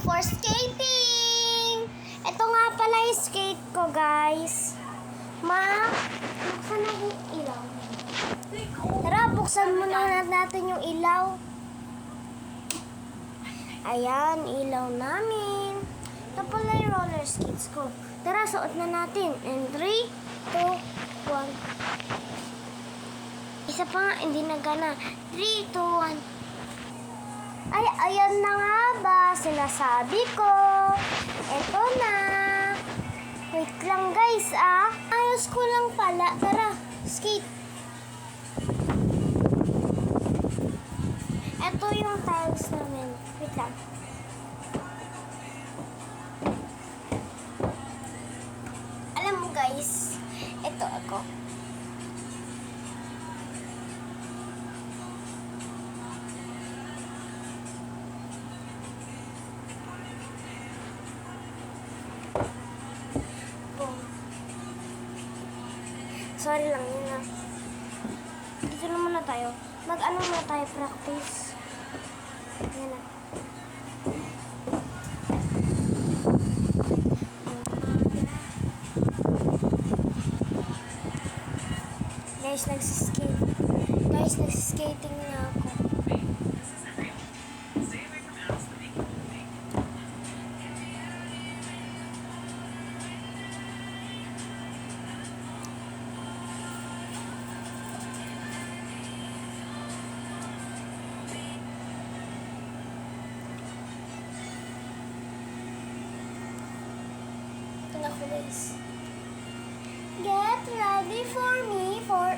for skating! Ito nga pala yung skate ko, guys. Buksan na yung ilaw. Tara, buksan muna natin yung ilaw. Ayan, ilaw namin. Ito pala yung roller skates ko. Tara, suot na natin. And 3, 2, 1. Isa pa nga, hindi nagana. 3, 2, 1. Ay, ayan na nga ba? Sinasabi ko. Eto na. Wait lang, guys, Ayos ko lang pala. Tara, skate. Eto yung tiles namin. Wait lang. Alam mo, guys, eto ako. Sorry lang yun Dito na muna tayo. Mag-ano muna tayo, practice. Yan na. Guys, nagsiskate. Guys, nagsiskating na ako. Ako, guys. Get ready for me for